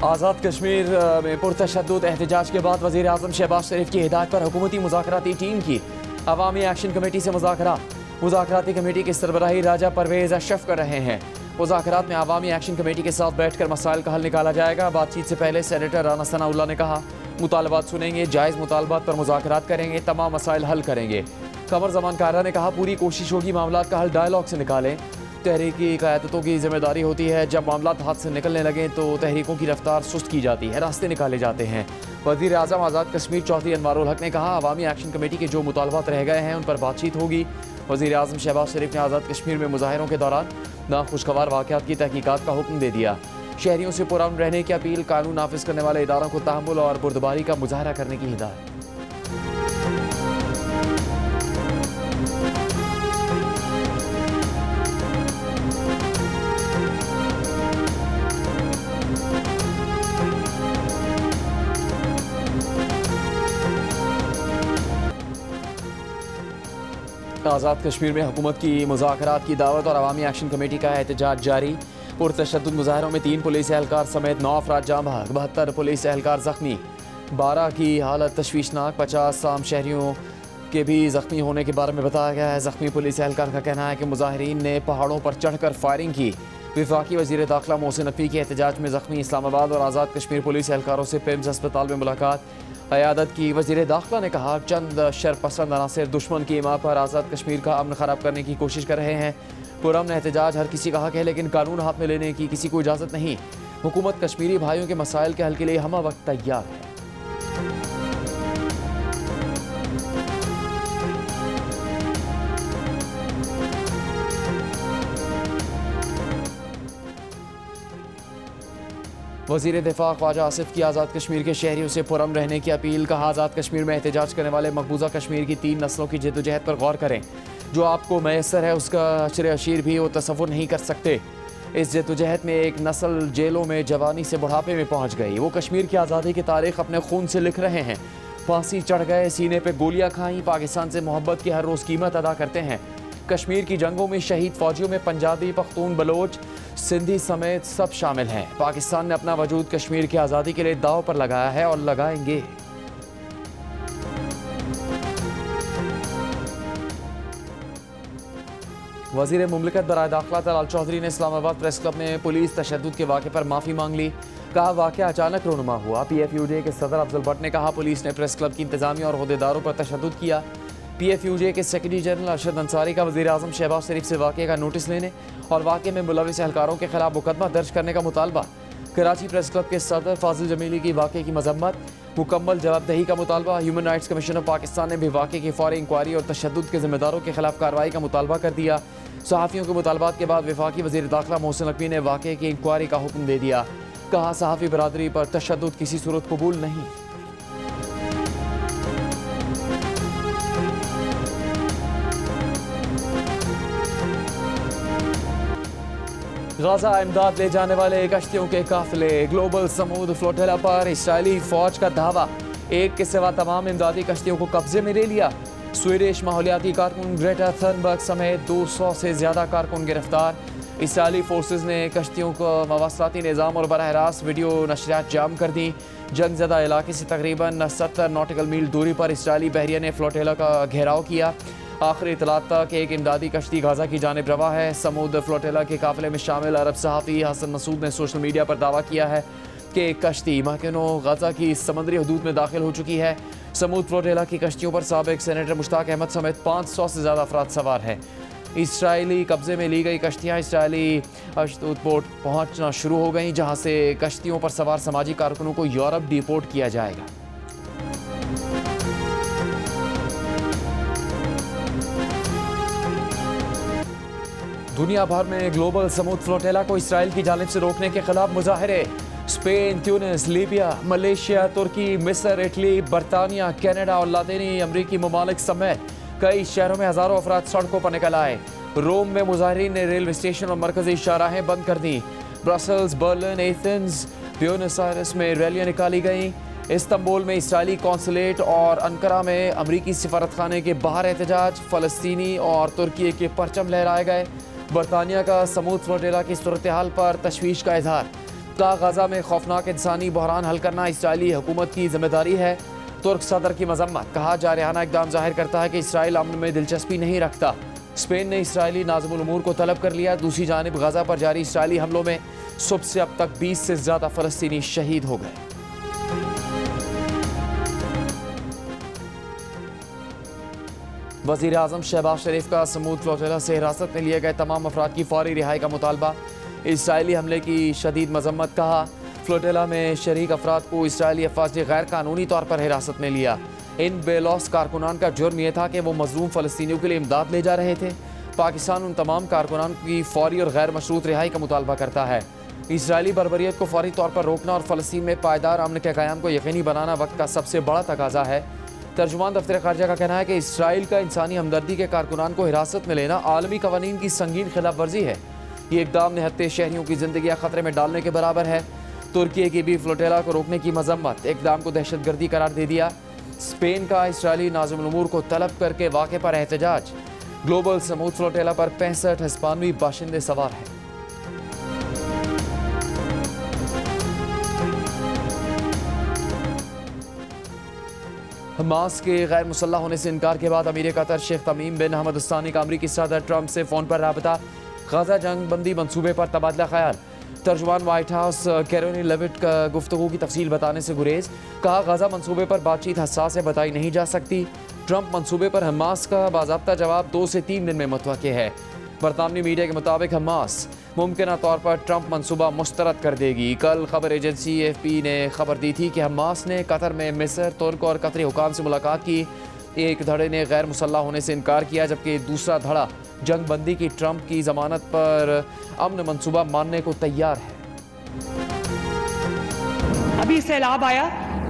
आज़ाद कश्मीर में पुरतशद्दुद एहतजाज के बाद वज़ीर आज़म शहबाज शरीफ की हिदायत पर हुकूमती मुज़ाकराती टीम की अवामी एक्शन कमेटी से मुज़ाकराती कमेटी की सरबराही राजा परवेज़ अशरफ कर रहे हैं। मुज़ाकरात में अवामी एक्शन कमेटी के साथ बैठकर मसाइल का हल निकाला जाएगा। बातचीत से पहले सेनेटर राना सनाउल्लाह ने कहा, मुतालबात सुनेंगे, जायज़ मुतालबात पर मुज़ाकरात करेंगे, तमाम मसाइल हल करेंगे। कमर ज़मान कारा ने कहा, पूरी कोशिश होगी मामलात का हल डायलॉग से निकालें। तहरीकी क़यादतों की जिम्मेदारी होती है, जब मामलात हाथ से निकलने लगें तो तहरीकों की रफ्तार सुस्त की जाती है, रास्ते निकाले जाते हैं। वज़ीर आज़म आज़ाद कश्मीर चौधरी अनवारुल हक ने कहा, अवामी एक्शन कमेटी के जो मुतालबात रह गए हैं उन पर बातचीत होगी। वज़ीर आज़म शहबाज शरीफ ने आज़ाद कश्मीर में मुजाहिरों के दौरान नाखुशगवार वाक़यात की तहकीकात का हुक्म दे दिया। शहरियों से पुरअमन रहने की अपील, कानून नाफिज करने वाले इदारों को तहम्मुल और बुर्दबारी का मुजाहरा करने की हिदायत। आज़ाद कश्मीर में हुकूमत की मुज़ाकरात की दावत और अवामी एक्शन कमेटी का एहतजाज जारी। पुरतशद्दुद मुज़ाहरों में 3 पुलिस एहलकार समेत 9 अफराद जाँ बहक, 72 पुलिस एहलकार ज़ख्मी। 12 की हालत तशवीशनाक, 50 आम शहरियों के भी ज़ख्मी होने के बारे में बताया गया है। ज़ख्मी पुलिस एहलकार का कहना है कि मुज़ाहिरीन ने पहाड़ों पर चढ़कर फायरिंग की। वफाकी वज़ीर दाखिला मोहसिन नकवी के एहतजाज में ज़ख्मी इस्लामाबाद और आज़ाद कश्मीर पुलिस एहलकारों से पिम्स अस्पताल में मुलाकात। क़यादत की वज़ीर दाखिला ने कहा, चंद शरपसंद अनासर दुश्मन की इमारत पर आज़ाद कश्मीर का अमन ख़राब करने की कोशिश कर रहे हैं। पुरअमन एहतजाज हर किसी का हक है, लेकिन कानून हाथ में लेने की किसी को इजाज़त नहीं। हुकूमत कश्मीरी भाइयों के मसाइल के हल के लिए हम वक्त तैयार है। वज़ीर दिफा ख्वाजा आसिफ की आज़ाद कश्मीर के शहरियों से पुरअमन रहने की अपील। कहा, आज़ाद कश्मीर में एहतजाज करने वाले मकबूजा कश्मीर की 3 नस्लों की जद्दोजहद पर गौर करें। जो आपको मैसर है उसका अशर अशीर भी वो तसव्वुर नहीं कर सकते। इस जद्दोजहद में एक नस्ल जेलों में जवानी से बुढ़ापे में पहुँच गई। वो कश्मीर की आज़ादी की तारीख अपने खून से लिख रहे हैं। फांसी चढ़ गए, सीने पर गोलियाँ खाईं, पाकिस्तान से मोहब्बत की हर रोज़ कीमत अदा करते हैं। कश्मीर की जंगों में शहीद फौजियों में पंजाबी, पख्तून, बलोच, सिंधी समेत सब शामिल हैं। पाकिस्तान ने अपना वजूद कश्मीर की आज़ादी के लिए दाव पर लगाया है और लगाएंगे। वज़ीर मुमलिकत बराए दाखिला तलाल चौधरी ने इस्लामाबाद प्रेस क्लब में पुलिस तशद्दुद के वाक़े पर माफ़ी मांग ली। कहा, वाक़या अचानक रोनुमा हुआ। PFUJ के सदर अफजल भट्ट ने कहा, पुलिस ने प्रेस क्लब की इंतजामिया और ओहदेदारों पर तशद्दुद किया। PFUJ के सेक्रेटरी जनरल अरशद अंसारी का वज़ीर आज़म शहबाज शरीफ से वाक़े का नोटिस लेने और वाक़े में मुलविस एहलकारों के खिलाफ मुकदमा दर्ज करने का मुतालबा। कराची प्रेस क्लब के सदर फाजिल जमीली की वाक़े की मजम्मत, मुकम्मल जवाबदेही का मुतालबा। Human rights commission of Pakistan ने भी वाक़े की फौरी इंक्वायरी और तशद्दुद के ज़िम्मेदारों के खिलाफ कार्रवाई का मुतालबा कर दिया। सहाफ़ियों के मुतालबात के बाद वफाकी वज़ीर दाखिला मोहसिन नकवी ने वाक़े की इंक्वायरी का हुक्म दे दिया। कहा, सहाफ़ी बरादरी पर तशद्दुद किसी सूरत कबूल नहीं। गाज़ा इमदाद ले जाने वाले कश्तियों के काफिले ग्लोबल समूद फ्लोटेला पर इस्राएली फौज का दावा, एक के सिवा तमाम इमदादी कश्तियों को कब्जे में ले लिया। स्वीडिश माहौलियाती कारकुन ग्रेटा थर्नबर्ग समेत 200 से ज़्यादा कारकुन गिरफ्तार। इसराइली फोर्सेज ने कश्तियों को मवासलाती निज़ाम और बराह रास्त वीडियो नशरियात जाम कर दी। जंगज़दा इलाके से तकरीबन 70 नॉटिकल मील दूरी पर इसराइली बहरिया ने फ्लोटेला का घेराव किया। आखिरी इतलात तक एक इमदादी कश्ती गाज़ा की जानिब रवा है। समूद फ्लोटेला के काफिले में शामिल अरब सहाफ़ी हसन मसूद ने सोशल मीडिया पर दावा किया है कि एक कश्ती मकीनों गाज़ा की समंदरी हदूद में दाखिल हो चुकी है। समूद फ्लोटेला की कश्तियों पर साबिक सेनेटर मुश्ताक अहमद समेत 500 से ज़्यादा अफराद सवार हैं। इसराइली कब्जे में ली गई कश्तियाँ इसराइली अशदूद पोर्ट पहुँचना शुरू हो गई, जहाँ से कश्तियों पर सवार समाजी कारकुनों को यूरोप डिपोर्ट किया जाएगा। दुनिया भर में ग्लोबल समूद फ्लोटेला को इसराइल की जानिब से रोकने के खिलाफ मुजाहरे। स्पेन, ट्यूनिस, लीबिया, मलेशिया, तुर्की, मिस्र, इटली, बरतानिया, कनाडा और लातीनी अमरीकी ममालिक समेत कई शहरों में हज़ारों अफराद सड़कों पर निकल आए। रोम में मुजाहिरीन ने रेलवे स्टेशन और मरकजी शाहराहें बंद कर दी। Brussels, Berlin, Athens, Buenos Aires में रैलियाँ निकाली गईं। इस्तांबुल में इसराइली कौंसलेट और अंकारा में अमरीकी सिफारतखाने के बाहर एहतजाज। फ़लस्तीनी और तुर्की के परचम लहराए गए। बरतानिया का समूद फ्लोटेला की सूरत हाल पर तशवीश का इजहार। कहा गजा में खौफनाक इंसानी बहरान हल करना इसराइली हुकूमत की जिम्मेदारी है। तुर्क सदर की मजम्मत, कहा जारहाना इकदाम जाहिर करता है कि इसराइल अमन में दिलचस्पी नहीं रखता। स्पेन ने इसराइली नाज़िमुल उमूर को तलब कर लिया। दूसरी जानिब गजा पर जारी इसराइली हमलों में सुबह से अब तक 20 से ज्यादा फलस्तीनी शहीद हो गए। वज़ीर आज़म शहबाज शरीफ का समूद फ्लोटिला से हिरासत में लिए गए तमाम अफराद की फौरी रिहाई का मुतालबा। इसराइली हमले की शदीद मजम्मत, कहा फ्लोटिला में शरीक अफराद को इसराइली अफवाज ने गैर कानूनी तौर पर हिरासत में लिया। इन बेलौस कारकुनान का जुर्म यह था कि वो मजलूम फ़लस्तीनियों के लिए इमदाद ले जा रहे थे। पाकिस्तान उन तमाम कारकुनान की फौरी और गैर मशरूत रिहाई का मुतालबा करता है। इसराइली बर्बरियत को फौरी तौर पर रोकना और फ़लस्तीन में पायदार अमन के क़याम को यकीनी बनाना वक्त का सबसे बड़ा तकाजा है। तर्जुमान दफ्तर ख़ारजा का कहना है कि इसराइल का इंसानी हमदर्दी के कारकुनान को हिरासत में लेना आलमी कवानीन की संगीन खिलाफ वर्जी है। ये इक़दाम निहत्ते शहरियों की ज़िंदगियाँ ख़तरे में डालने के बराबर है। तुर्की की भी फ्लोटिला को रोकने की मजम्मत, इक़दाम को दहशतगर्दी करार दे दिया। स्पेन का इसराइली नाज़िमुल उमूर को तलब करके वाक़े पर एहतजाज। ग्लोबल समूद फ्लोटिला पर 65 हिस्पानवी बाशिंदे सवार हैं। हमास के गैर मुसल्लह होने से इनकार के बाद अमीर कतर शेख तमीम बिन हमद अस्तानी का अमरीकी सदर ट्रंप से फ़ोन पर राबता। गजा जंग बंदी मनसूबे पर तबादला ख्याल। तर्जुमान वाइट हाउस कैरोनी लेविट का गुफ्तगू की तफसील बताने से गुरेज, कहा गजा मनसूबे पर बातचीत हसास है, बताई नहीं जा सकती। ट्रंप मनसूबे पर हमास का बाज़ाब्ता जवाब 2 से 3 दिन में मुतवक्के है। बरतानवी मीडिया के मुताबिक हमास मुमकिन तौर पर ट्रंप मनसूबा मुस्तरद कर देगी। कल खबर एजेंसी AFP ने खबर दी थी कि हमास ने कतर में मिस्र, तुर्क और कतरी हुकाम से मुलाकात की। एक धड़े ने गैर मुसल्लह होने से इनकार किया, जबकि दूसरा धड़ा जंग बंदी की ट्रंप की जमानत पर अमन मनसूबा मानने को तैयार है। अभी सैलाब आया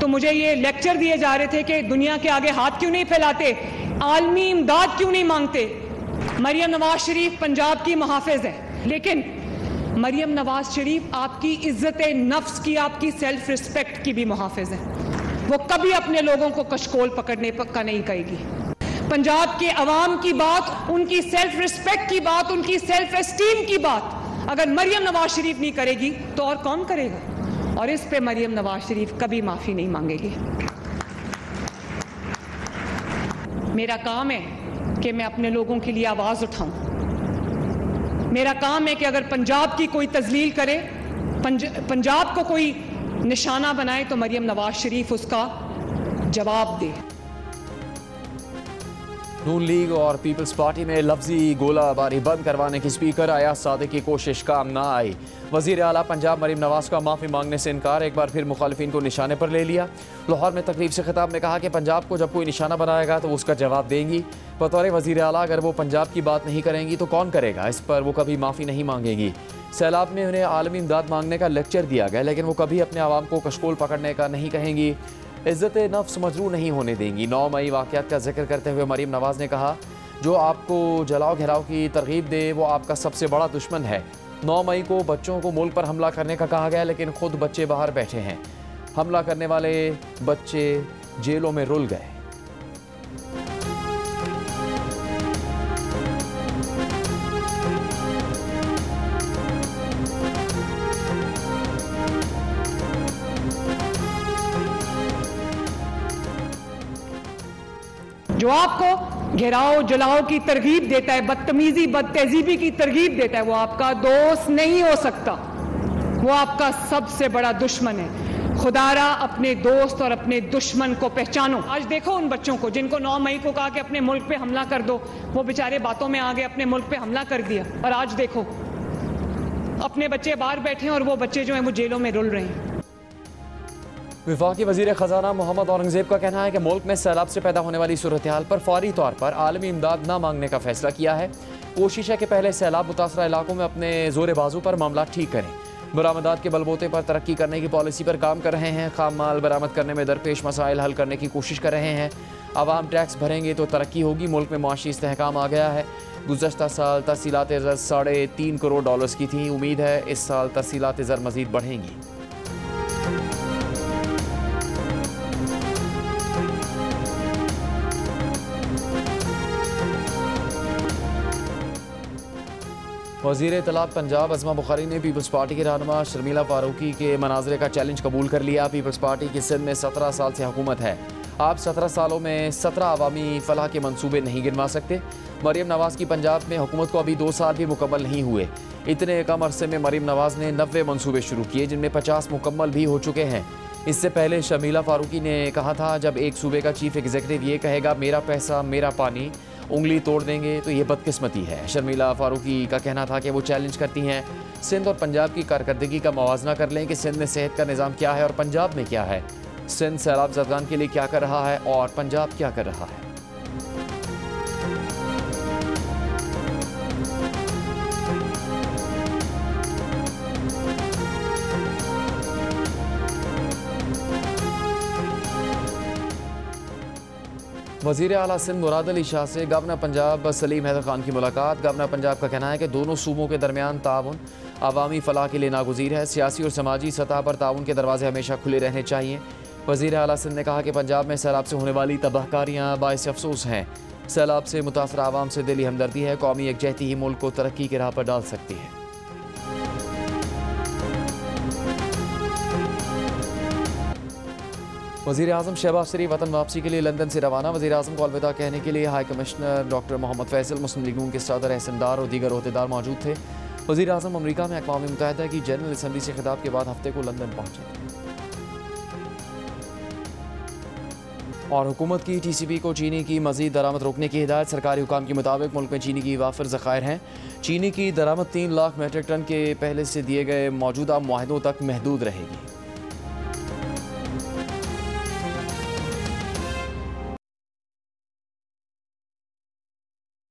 तो मुझे ये लेक्चर दिए जा रहे थे कि दुनिया के आगे हाथ क्यों नहीं फैलाते, आलमी इमदाद क्यों नहीं मांगते। मरियम नवाज शरीफ पंजाब की मुहाफिज है, लेकिन मरियम नवाज शरीफ आपकी इज्जत नफ्स की, आपकी सेल्फ रिस्पेक्ट की भी मुहाफिज है। वो कभी अपने लोगों को कशकोल पकड़ने का नहीं कहेगी। पंजाब के अवाम की बात, उनकी सेल्फ रिस्पेक्ट की बात, उनकी सेल्फ एस्टीम की बात अगर मरियम नवाज शरीफ नहीं करेगी तो और कौन करेगा। और इस पे मरियम नवाज शरीफ कभी माफी नहीं मांगेगी। मेरा काम है कि मैं अपने लोगों के लिए आवाज उठाऊं। मेरा काम है कि अगर पंजाब की कोई तजलील करे, पंजाब को कोई निशाना बनाए, तो मरियम नवाज शरीफ उसका जवाब दे। नून लीग और पीपल्स पार्टी में लफ्जी गोलाबारी बंद करवाने की स्पीकर अयाज सादिक की कोशिश काम ना आई। वजीर आला पंजाब मरियम नवाज का माफ़ी मांगने से इनकार, एक बार फिर मुखालिफिन को निशाने पर ले लिया। लाहौर में तकरीब से खिताब में कहा कि पंजाब को जब कोई निशाना बनाएगा तो उसका जवाब देंगी। बतौर वजीर आला अगर वो पंजाब की बात नहीं करेंगी तो कौन करेगा, इस पर वो कभी माफ़ी नहीं मांगेगी। सैलाब में उन्हें आलमी इमदाद मांगने का लेक्चर दिया गया, लेकिन वो कभी अपने आवाम को कशकोल पकड़ने का नहीं कहेंगी। इज़्ज़त नफ्स मजरू नहीं होने देंगी। 9 मई वाक़यात का जिक्र करते हुए मरियम नवाज ने कहा, जो आपको जलाओ घिराव की तरगीब दे वो आपका सबसे बड़ा दुश्मन है। 9 मई को बच्चों को मुल्क पर हमला करने का कहा गया, लेकिन खुद बच्चे बाहर बैठे हैं। हमला करने वाले बच्चे जेलों में रुल गए। जो आपको घेराव जलाओ की तरगीब देता है, बदतमीजी बदतहजीबी की तरगीब देता है, वो आपका दोस्त नहीं हो सकता, वो आपका सबसे बड़ा दुश्मन है। खुदारा अपने दोस्त और अपने दुश्मन को पहचानो। आज देखो उन बच्चों को जिनको 9 मई को कहा कि अपने मुल्क पे हमला कर दो, वो बेचारे बातों में आ गए, अपने मुल्क पे हमला कर दिया, और आज देखो अपने बच्चे बाहर बैठे हैं और वो बच्चे जो हैं वो जेलों में रुल रहे हैं। वफाकी वज़ीर ख़जाना मोहम्मद औरंगज़ेब का कहना है कि मुल्क में सैलाब से पैदा होने वाली सूरत हाल पर फौरी तौर पर आलमी इमदाद न मांगने का फैसला किया है। कोशिश है कि पहले सैलाब मुतासरा इलाकों में अपने जोर बाजू पर मामला ठीक करें। बरामदात के बलबूते पर तरक्की करने की पॉलिसी पर काम कर रहे हैं। खाम माल बरामद करने में दरपेश मसाइल हल करने की कोशिश कर रहे हैं। आवाम टैक्स भरेंगे तो तरक्की होगी। मुल्क में मुआशी इस्तेहकाम आ गया है। गुज़श्ता साल तरसीलात ज़र $3.5 करोड़ की थी। उम्मीद है इस साल तरसीलात ज़र मज़ीद बढ़ेंगी। वज़ीर इत्तलात पंजाब अज़मा बुखारी ने पीपल्स पार्टी के रहनुमा शर्मिला फारूकी के मनाजरे का चैलेंज कबूल कर लिया। पीपल्स पार्टी की सिंध में 17 साल से हुकूमत है। आप 17 सालों में 17 अवामी फलाह के मंसूबे नहीं गिनवा सकते। मरीम नवाज़ की पंजाब में हुकूमत को अभी 2 साल भी मुकम्मल नहीं हुए। इतने कम अरसे में मरीम नवाज़ ने 90 मंसूबे शुरू किए, जिनमें 50 मुकम्मल भी हो चुके हैं। इससे पहले शर्मिला फारूकी ने कहा था, जब एक सूबे का चीफ एग्जीक्यूटिव ये कहेगा मेरा पैसा मेरा पानी, उंगली तोड़ देंगे तो ये बदकिस्मती है। शर्मिला फारूकी का कहना था कि वो चैलेंज करती हैं सिंध और पंजाब की कारकर्दगी का मवाजना कर लें कि सिंध में सेहत का निज़ाम क्या है और पंजाब में क्या है। सिंध सैलाब ज़दगान के लिए क्या कर रहा है और पंजाब क्या कर रहा है। वज़ीर आला सिंध मुराद अली शाह से गवर्नर पंजाब सलीम हैदर खान की मुलाकात। गवर्नर पंजाब का कहना है कि दोनों सूबों के दरमियान ताउन अवामी फलाह के लिए नागुज़ीर है। सियासी और समाजी सतह पर ताउन के दरवाजे हमेशा खुले रहने चाहिए। वज़ीर आला सिंध ने कहा कि पंजाब में सैलाब से होने वाली तबाहकारियाँ बाइस अफसोस हैं। सैलाब से मुतासर आवाम से दिली हमदर्दी है। कौमी यकजहती ही मुल्क को तरक्की की राह पर डाल सकती है। वज़ीर आज़म शहबाज शरीफ वतन वापसी के लिए लंदन से रवाना। वज़ीर आज़म को अलविदा कहने के लिए high commissioner doctor Mohammad Faisal, Muslim League Noon के सदर एहसन दार और दीगर ओहदेदार मौजूद थे। वज़ीर आज़म अमरीका में अक़वाम मुत्तहिदा की जनरल असम्बली से खिताब के बाद हफ्ते को लंदन पहुँचे। और हुकूमत की TCP को चीनी की मज़ीद दरामद रोकने की हिदायत। सरकारी हुकाम के मुताबिक मुल्क में चीनी की वाफिर ज़खायर हैं। चीनी की दरामद 3 लाख मेट्रिक टन के पहले से दिए गए मौजूदा मुआहदों तक महदूद रहेगी।